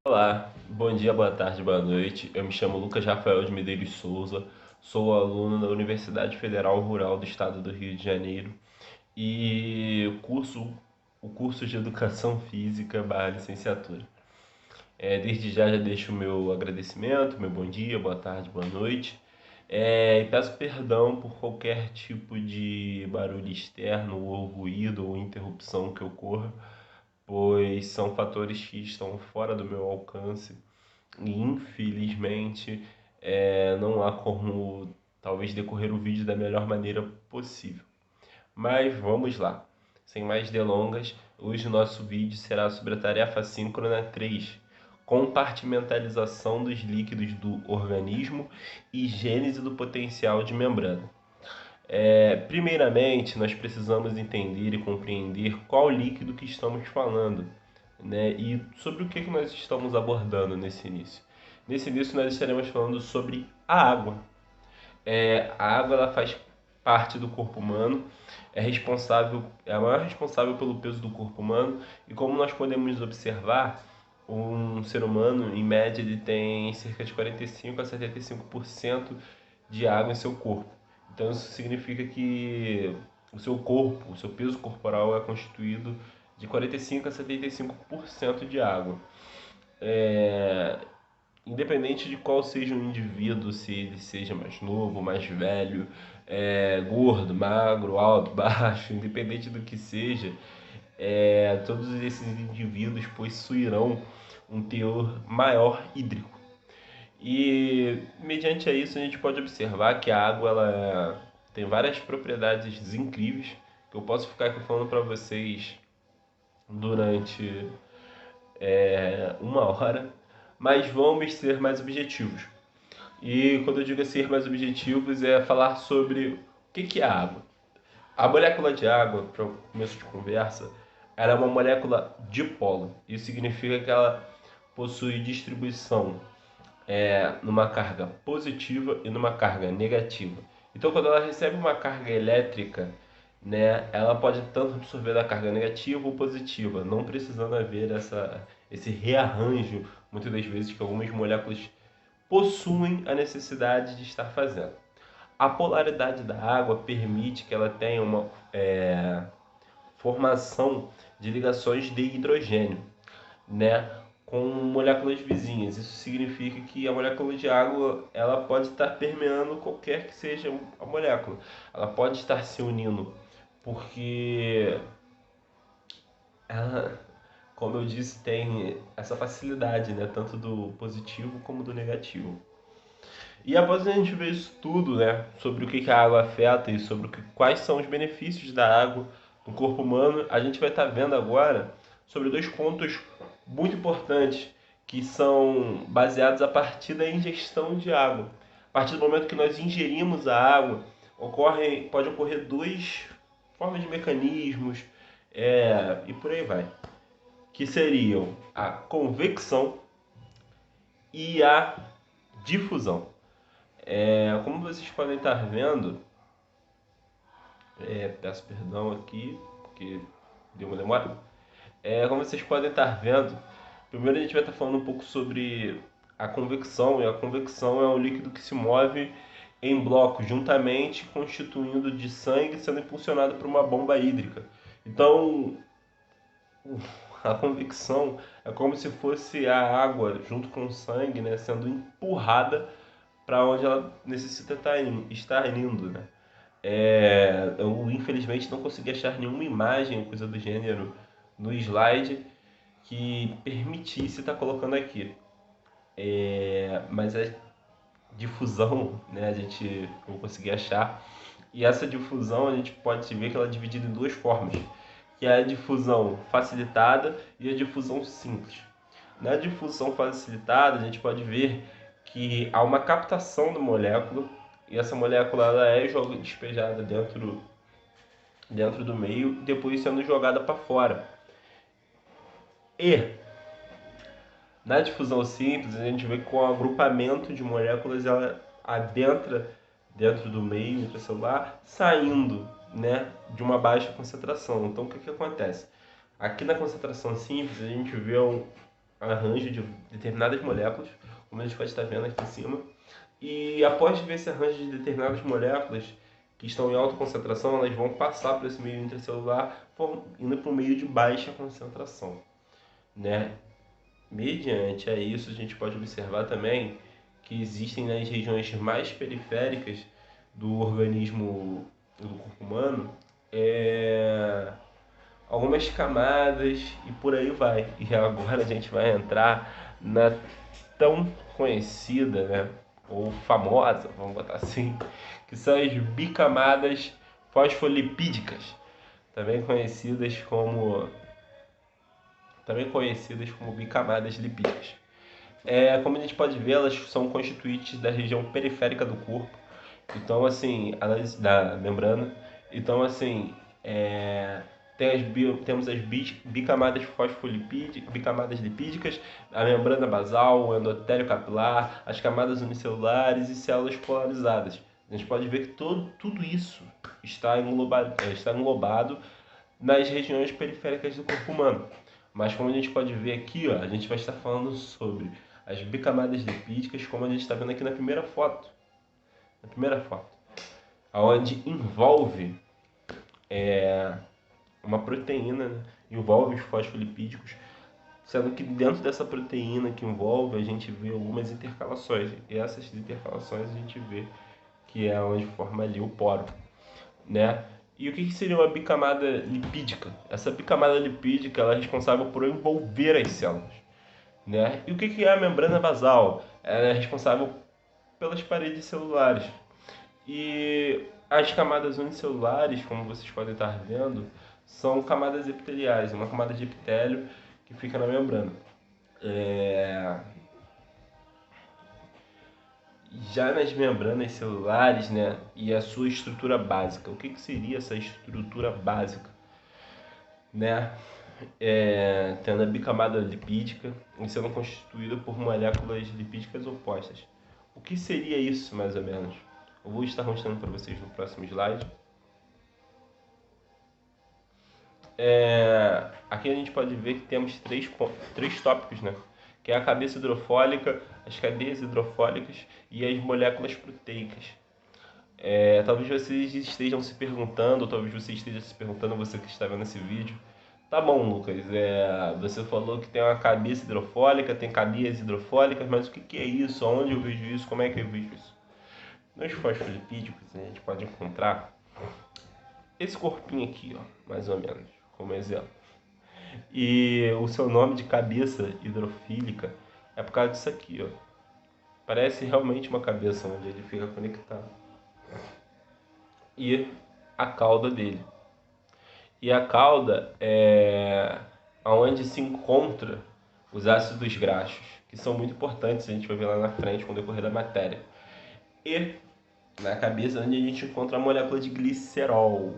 Olá, bom dia, boa tarde, boa noite. Eu me chamo Lucas Rafael de Medeiros Souza, sou aluno da Universidade Federal Rural do Estado do Rio de Janeiro e curso o curso de Educação Física barra licenciatura. Desde já deixo o meu agradecimento, meu bom dia, boa tarde, boa noite. E peço perdão por qualquer tipo de barulho externo ou ruído ou interrupção que ocorra, pois são fatores que estão fora do meu alcance e infelizmente não há como talvez decorrer o vídeo da melhor maneira possível. Mas vamos lá, sem mais delongas, hoje o nosso vídeo será sobre a tarefa síncrona 3, compartimentalização dos líquidos do organismo e gênese do potencial de membrana. Primeiramente, nós precisamos entender e compreender qual líquido que estamos falando, né? E sobre o que nós estamos abordando nesse início. Nesse início, nós estaremos falando sobre a água. A água ela faz parte do corpo humano, é a maior responsável pelo peso do corpo humano, e como nós podemos observar, um ser humano, em média, ele tem cerca de 45 a 75% de água em seu corpo. Então isso significa que o seu corpo, o seu peso corporal é constituído de 45 a 75% de água. É, Independente de qual seja o indivíduo, se ele seja mais novo, mais velho, gordo, magro, alto, baixo, independente do que seja, todos esses indivíduos possuirão um teor maior hídrico. E mediante a isso a gente pode observar que a água tem várias propriedades incríveis que eu posso ficar aqui falando para vocês durante uma hora, mas vamos ser mais objetivos. E quando eu digo ser mais objetivos é falar sobre o que é a água. A molécula de água, para o começo de conversa, ela é uma molécula dipolo. Isso significa que ela possui distribuição numa carga positiva e numa carga negativa. Então, quando ela recebe uma carga elétrica, né, ela pode tanto absorver da carga negativa ou positiva, não precisando haver esse rearranjo, muitas das vezes, que algumas moléculas possuem a necessidade de estar fazendo. A polaridade da água permite que ela tenha uma formação de ligações de hidrogênio, né, com moléculas vizinhas. Isso significa que a molécula de água ela pode estar permeando qualquer que seja a molécula. Ela pode estar se unindo, porque ela, como eu disse, tem essa facilidade, né, tanto do positivo como do negativo. E após a gente ver isso tudo, né, sobre o que a água afeta e sobre quais são os benefícios da água no corpo humano, a gente vai estar vendo agora sobre dois pontos muito importantes que são baseados a partir da ingestão de água. A partir do momento que nós ingerimos a água, pode ocorrer duas formas de mecanismos, e por aí vai, que seriam a convecção e a difusão. Como vocês podem estar vendo, peço perdão aqui, porque deu uma demora. Como vocês podem estar vendo, primeiro a gente vai estar falando um pouco sobre a convecção, e a convecção é um líquido que se move em bloco, juntamente constituindo de sangue, sendo impulsionado por uma bomba hídrica. Então, a convecção é como se fosse a água junto com o sangue, né, sendo empurrada para onde ela necessita estar indo, né? Eu infelizmente não consegui achar nenhuma imagem, coisa do gênero, no slide que permitisse estar colocando aqui. Mas a difusão, né, a gente não consegui achar. E essa difusão a gente pode ver que ela é dividida em duas formas, que é a difusão facilitada e a difusão simples. Na difusão facilitada, a gente pode ver que há uma captação da molécula e essa molécula ela é despejada dentro do meio, depois sendo jogada para fora. E na difusão simples, a gente vê que com o agrupamento de moléculas ela adentra dentro do meio intracelular, saindo, né, de uma baixa concentração. Então, o que acontece? Aqui na concentração simples, a gente vê arranjo de determinadas moléculas, como a gente pode estar vendo aqui em cima. E após ver esse arranjo de determinadas moléculas que estão em alta concentração, elas vão passar por esse meio intracelular, indo para um meio de baixa concentração, né? Mediante a isso, a gente pode observar também que existem nas regiões mais periféricas do organismo do corpo humano algumas camadas e por aí vai. E agora a gente vai entrar na tão conhecida, né, ou famosa, vamos botar assim, que são as bicamadas fosfolipídicas, também conhecidas como bicamadas lipídicas. Como a gente pode ver, elas são constituintes da região periférica do corpo, então assim, elas da membrana. Então assim, temos as bicamadas fosfolipídicas, bicamadas lipídicas, a membrana basal, o endotélio capilar, as camadas unicelulares e células polarizadas. A gente pode ver que tudo isso está englobado nas regiões periféricas do corpo humano. Mas como a gente pode ver aqui, ó, a gente vai estar falando sobre as bicamadas lipídicas, como a gente está vendo aqui na primeira foto. Onde envolve uma proteína, né? Envolve os fosfolipídicos, sendo que dentro dessa proteína que envolve, a gente vê algumas intercalações. E essas intercalações a gente vê que é onde forma ali o poro, né? E o que seria uma bicamada lipídica? Essa bicamada lipídica ela é responsável por envolver as células, né? E o que é a membrana basal? Ela é responsável pelas paredes celulares. E as camadas unicelulares, como vocês podem estar vendo, são camadas epiteliais, uma camada de epitélio que fica na membrana. Já nas membranas celulares, né, e a sua estrutura básica. O que seria essa estrutura básica? Né? Tendo a bicamada lipídica e sendo constituída por moléculas lipídicas opostas. O que seria isso, mais ou menos? Eu vou estar mostrando para vocês no próximo slide. Aqui a gente pode ver que temos três tópicos, né? Que é a cabeça hidrofólica, as cadeias hidrofólicas e as moléculas proteicas. Talvez vocês estejam se perguntando, ou talvez você esteja se perguntando, você que está vendo esse vídeo, tá bom, Lucas, você falou que tem uma cabeça hidrofólica, tem cadeias hidrofólicas, mas o que é isso? Onde eu vejo isso? Como é que eu vejo isso? Nos fosfolipídicos a gente pode encontrar esse corpinho aqui, ó, mais ou menos, como exemplo. E o seu nome de cabeça hidrofílica é por causa disso aqui, ó. Parece realmente uma cabeça onde ele fica conectado. E a cauda dele. E a cauda é onde se encontra os ácidos graxos, que são muito importantes, a gente vai ver lá na frente com o decorrer da matéria. E na cabeça onde a gente encontra a molécula de glicerol.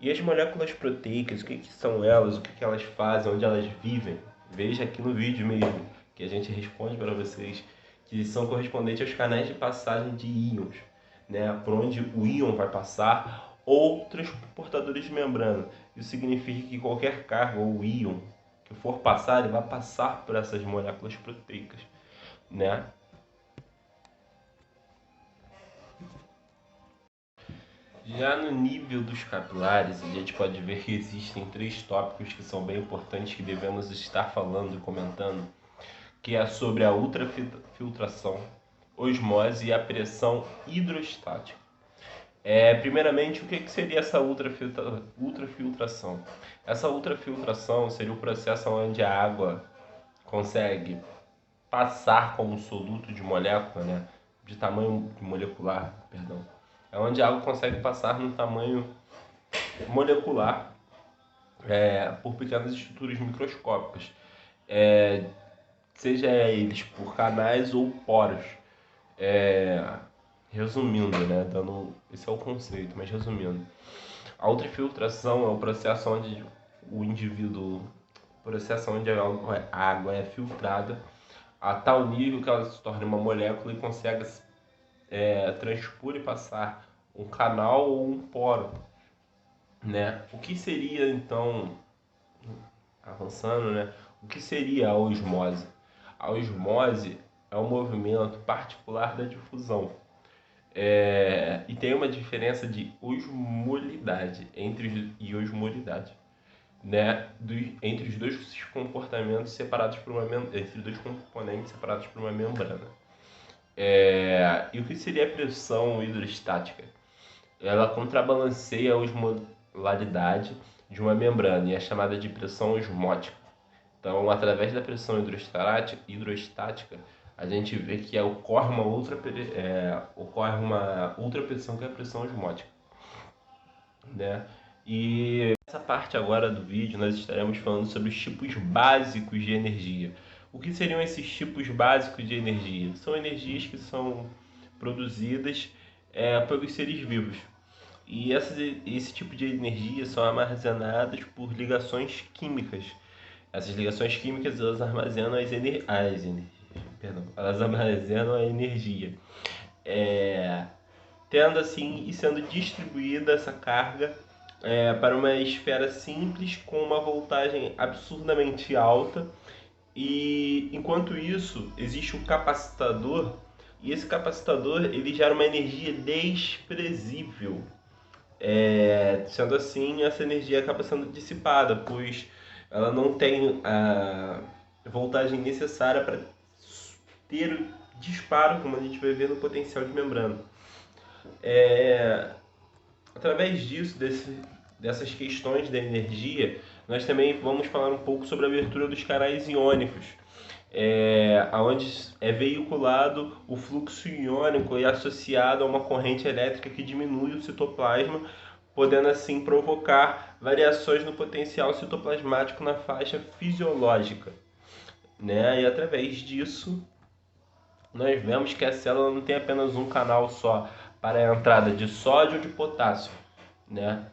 E as moléculas proteicas, o que são elas, o que elas fazem, onde elas vivem? Veja aqui no vídeo mesmo, que a gente responde para vocês, que são correspondentes aos canais de passagem de íons, né? Por onde o íon vai passar, ou transportadores de membrana. Isso significa que qualquer carga ou íon que for passar, ele vai passar por essas moléculas proteicas, né? Já no nível dos capilares, a gente pode ver que existem três tópicos que são bem importantes que devemos estar falando e comentando, que é sobre a ultrafiltração, osmose e a pressão hidrostática. Primeiramente, o que seria essa ultrafiltração? Essa ultrafiltração seria o processo onde a água consegue passar como soluto de molécula, né? De tamanho molecular, perdão. É onde a água consegue passar no tamanho molecular por pequenas estruturas microscópicas, seja eles por canais ou poros. Resumindo, né? Esse é o conceito, mas resumindo. A ultrafiltração é o processo onde a água é filtrada a tal nível que ela se torna uma molécula e consegue transpor e passar um canal ou um poro, né? O que seria então, avançando, né? O que seria a osmose? A osmose é um movimento particular da difusão. E tem uma diferença de osmolidade e osmolidade, né? Entre os dois comportamentos separados por entre dois componentes separados por uma membrana. E o que seria a pressão hidrostática? Ela contrabalanceia a osmolaridade de uma membrana e é chamada de pressão osmótica. Então, através da pressão hidrostática, a gente vê que ocorre uma outra pressão, que é a pressão osmótica, né? E nessa parte agora do vídeo nós estaremos falando sobre os tipos básicos de energia. O que seriam esses tipos básicos de energia? São energias que são produzidas pelos seres vivos. E esse tipo de energia são armazenadas por ligações químicas. Essas ligações químicas elas armazenam elas armazenam a energia, tendo assim e sendo distribuída essa carga para uma esfera simples com uma voltagem absurdamente alta. E enquanto isso existe um capacitador, e esse capacitador ele gera uma energia desprezível. Sendo assim, essa energia acaba sendo dissipada, pois ela não tem a voltagem necessária para ter disparo, como a gente vai ver no potencial de membrana. Através disso, dessas questões da energia, nós também vamos falar um pouco sobre a abertura dos canais iônicos, onde é veiculado o fluxo iônico e associado a uma corrente elétrica que diminui o citoplasma, podendo assim provocar variações no potencial citoplasmático na faixa fisiológica, né? E através disso, nós vemos que a célula não tem apenas um canal só para a entrada de sódio ou de potássio, né?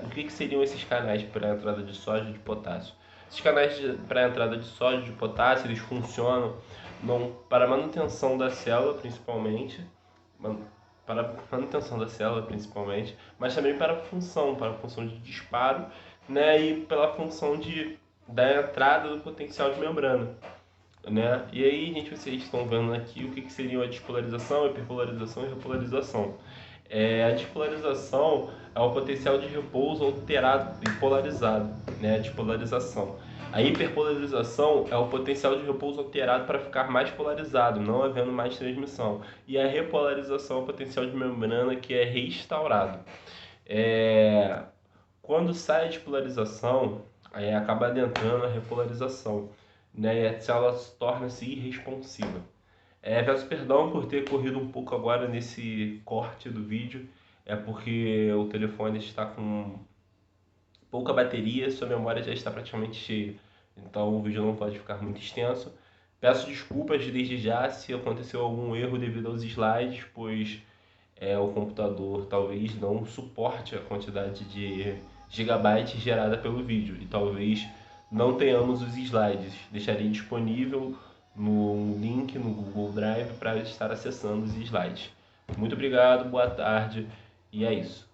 O que seriam esses canais para a entrada de sódio e de potássio? Esses canais para a entrada de sódio e de potássio, eles funcionam para a manutenção da célula, principalmente, mas também para a função de disparo, né? E pela função da entrada do potencial de membrana, né? E aí, gente, vocês estão vendo aqui o que seriam a despolarização, hiperpolarização e repolarização. A despolarização é o potencial de repouso alterado e polarizado, né? A despolarização. A hiperpolarização é o potencial de repouso alterado para ficar mais polarizado, não havendo mais transmissão. E a repolarização é o potencial de membrana que é restaurado. Quando sai a despolarização, acaba adentrando a repolarização, né? E a célula torna-se irresponsiva. Peço perdão por ter corrido um pouco agora nesse corte do vídeo, porque o telefone está com pouca bateria, sua memória já está praticamente cheia, então o vídeo não pode ficar muito extenso. Peço desculpas desde já se aconteceu algum erro devido aos slides, pois o computador talvez não suporte a quantidade de gigabytes gerada pelo vídeo e talvez não tenhamos os slides. Deixarei disponível no link no Google Drive para estar acessando os slides. Muito obrigado, boa tarde e é isso.